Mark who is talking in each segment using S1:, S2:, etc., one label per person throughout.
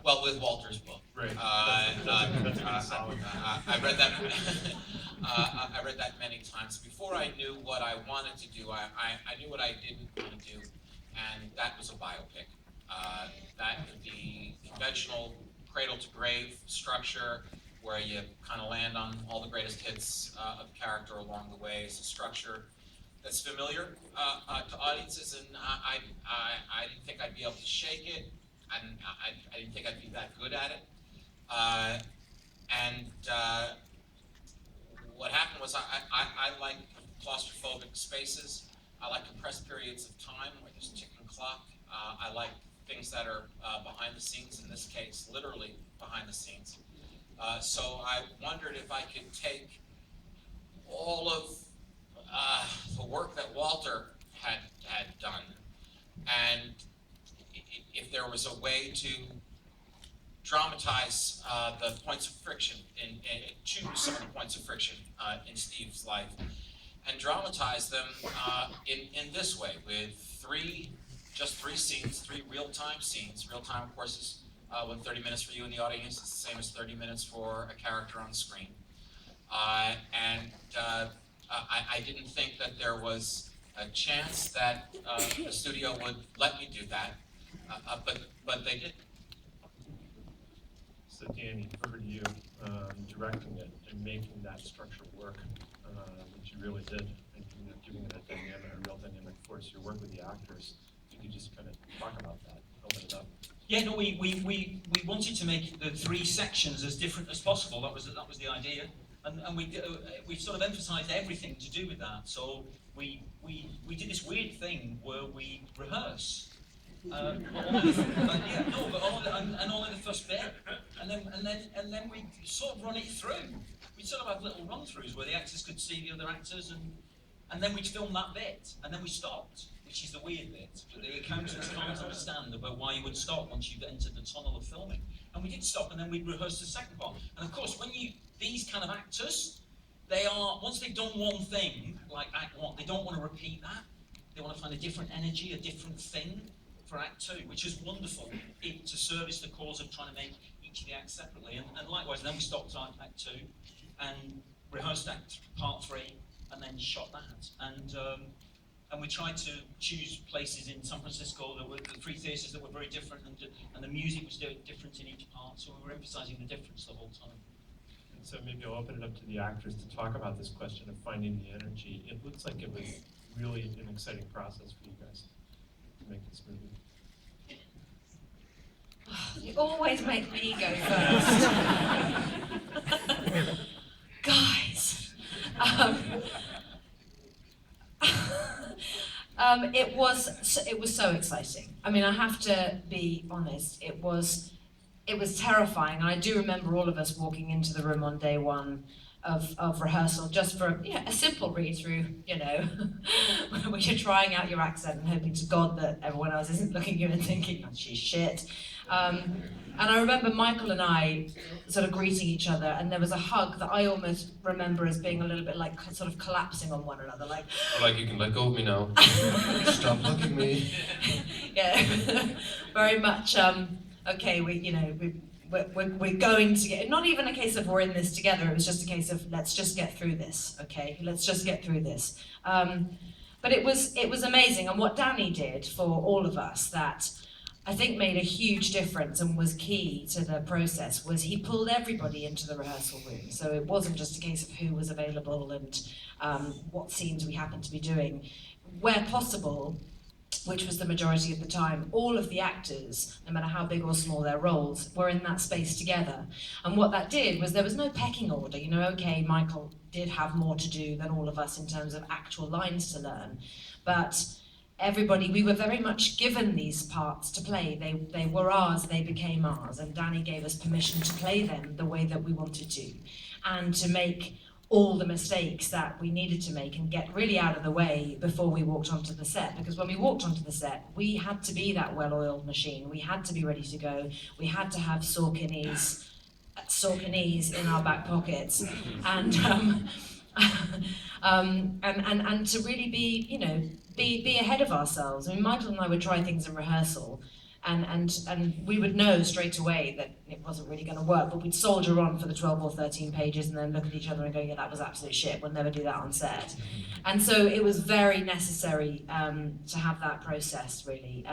S1: well, with Walter's book.
S2: Right.
S1: I read that. I read that many times. Before I knew what I wanted to do, I knew what I didn't want to do, and that was a biopic. That could be conventional cradle to grave structure, where you kind of land on all the greatest hits of character along the way. It's a structure that's familiar to audiences, and I didn't think I'd be able to shake it. I didn't think I'd be that good at it. What happened was I like claustrophobic spaces. I like compressed periods of time where there's a ticking clock. I like things that are behind the scenes, in this case, literally behind the scenes. So I wondered if I could take all of the work that Walter had done, and if there was a way to dramatize the points of friction, choose some of the points of friction in Steve's life, and dramatize them in this way, with just three scenes, three real-time scenes. Real-time, of course, is when 30 minutes for you in the audience is the same as 30 minutes for a character on screen. I didn't think that there was a chance that the studio would let me do that, but they did.
S2: So Danny, over to you, directing it and making that structure work, which you really did, and giving it a dynamic, a real dynamic force. Your work with the actors. If you could just kind of talk about that, open it up.
S3: Yeah, no, we wanted to make the three sections as different as possible. That was the idea, and we sort of emphasised everything to do with that. So we did this weird thing where we rehearse. Only the first bit, and then we sort of run it through. We sort of have little run-throughs where the actors could see the other actors, and then we'd film that bit, and then we stopped, which is the weird bit. But the accountants can't understand about why you would stop once you've entered the tunnel of filming. And we did stop, and then we'd rehearse the second part. And of course, when these kind of actors, they are, once they've done one thing, like Act 1, they don't want to repeat that. They want to find a different energy, a different thing for Act 2, which is wonderful to service the cause of trying to make each of the acts separately. And likewise, then we stopped Act 2 and rehearsed Part 3 and then shot that. And we tried to choose places in San Francisco that were the three theatres that were very different, and the music was different in each part, so we were emphasising the difference the whole time.
S2: And so maybe I'll open it up to the actors to talk about this question of finding the energy. It looks like it was really an exciting process for you guys to make this movie.
S4: You always make me go first. Guys. It was so exciting. I mean, I have to be honest, it was terrifying. And I do remember all of us walking into the room on day one of rehearsal just for a simple read-through, when you're trying out your accent and hoping to God that everyone else isn't looking at you and thinking, oh, she's shit. And I remember Michael and I sort of greeting each other, and there was a hug that I almost remember as being a little bit like sort of collapsing on one another, like.
S5: Like you can let go of me now. Stop looking at me.
S4: Yeah, very much. Okay, we're going to get. Not even a case of we're in this together. It was just a case of let's just get through this. Okay, let's just get through this. But it was amazing, and what Danny did for all of us that I think made a huge difference and was key to the process was he pulled everybody into the rehearsal room. So it wasn't just a case of who was available and what scenes we happened to be doing. Where possible, which was the majority of the time, all of the actors, no matter how big or small their roles, were in that space together. And what that did was there was no pecking order. Okay, Michael did have more to do than all of us in terms of actual lines to learn, but everybody, we were very much given these parts to play. They were ours, they became ours, and Danny gave us permission to play them the way that we wanted to, and to make all the mistakes that we needed to make and get really out of the way before we walked onto the set. Because when we walked onto the set, we had to be that well-oiled machine. We had to be ready to go. We had to have Sorkinese in our back pockets, and to really be, be ahead of ourselves. I mean, Michael and I would try things in rehearsal And we would know straight away that it wasn't really going to work, but we'd soldier on for the 12 or 13 pages and then look at each other and go, yeah, that was absolute shit, we'll never do that on set. And so it was very necessary to have that process, really.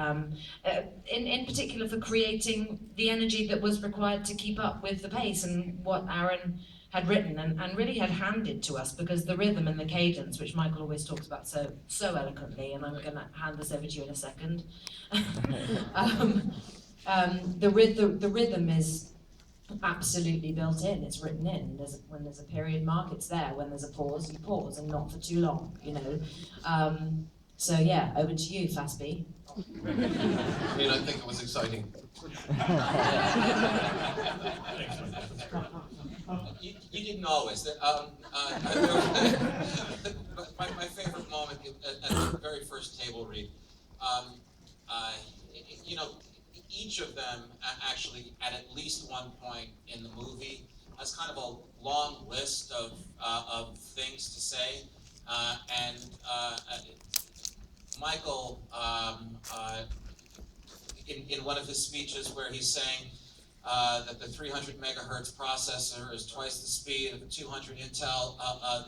S4: In particular for creating the energy that was required to keep up with the pace and what Aaron had written and really had handed to us, because the rhythm and the cadence, which Michael always talks about so eloquently, and I'm going to hand this over to you in a second. The rhythm is absolutely built in. It's written in. When there's a period mark, it's there. When there's a pause, you pause, and not for too long. You know. So yeah, over to you, Fassby.
S5: I mean, I think it was exciting.
S1: You didn't always. My favorite moment at the very first table read, you know, each of them actually at least one point in the movie has kind of a long list of things to say, and Michael, in one of his speeches where he's saying that the 300 megahertz processor is twice the speed of a 200 Intel,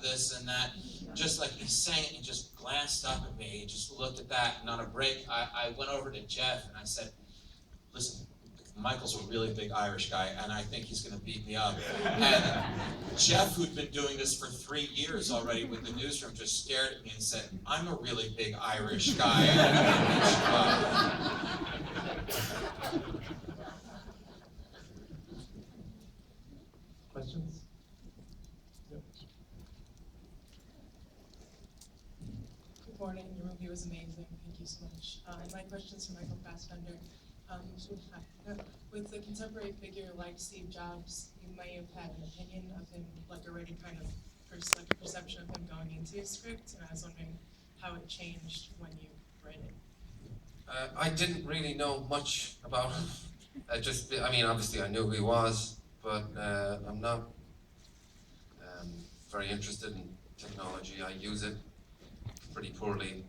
S1: this and that. Just like he's saying it, he just glanced up at me, he just looked at that, and on a break, I went over to Jeff and I said, listen, Michael's a really big Irish guy, and I think he's going to beat me up. And Jeff, who'd been doing this for 3 years already with the newsroom, just stared at me and said, I'm a really big Irish guy.
S2: Questions? Yep.
S6: Good morning, your movie was amazing, thank you so much. My question's for Michael Fassbender. With the contemporary figure like Steve Jobs, you may have had an opinion of him, like already kind of like a perception of him going into his script, and I was wondering how it changed when you read it.
S5: I didn't really know much about him. I mean, obviously I knew who he was, but I'm not very interested in technology. I use it pretty poorly.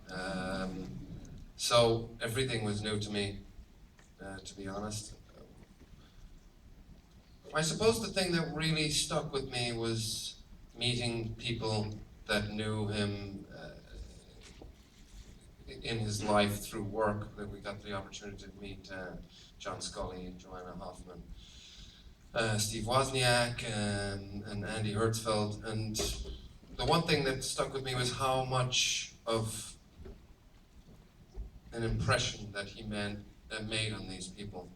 S5: So everything was new to me, to be honest. I suppose the thing that really stuck with me was meeting people that knew him in his life through work. That we got the opportunity to meet John Scully, Joanna Hoffman, Steve Wozniak, and Andy Hertzfeld. And the one thing that stuck with me was how much of an impression that he made on these people.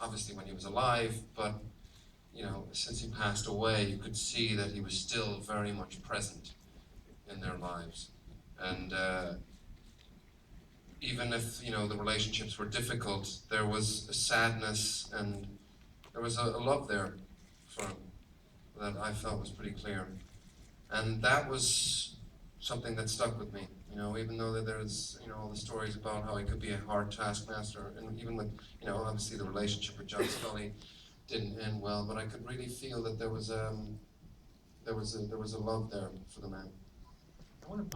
S5: Obviously when he was alive, but you know, since he passed away, you could see that he was still very much present in their lives. And even if, you know, the relationships were difficult, there was a sadness and there was a love there for him that I felt was pretty clear. And that was something that stuck with me. You know, even though that there's, you know, all the stories about how he could be a hard taskmaster, and even with, you know, obviously the relationship with John Scully didn't end well, but I could really feel that there was a love there for the man.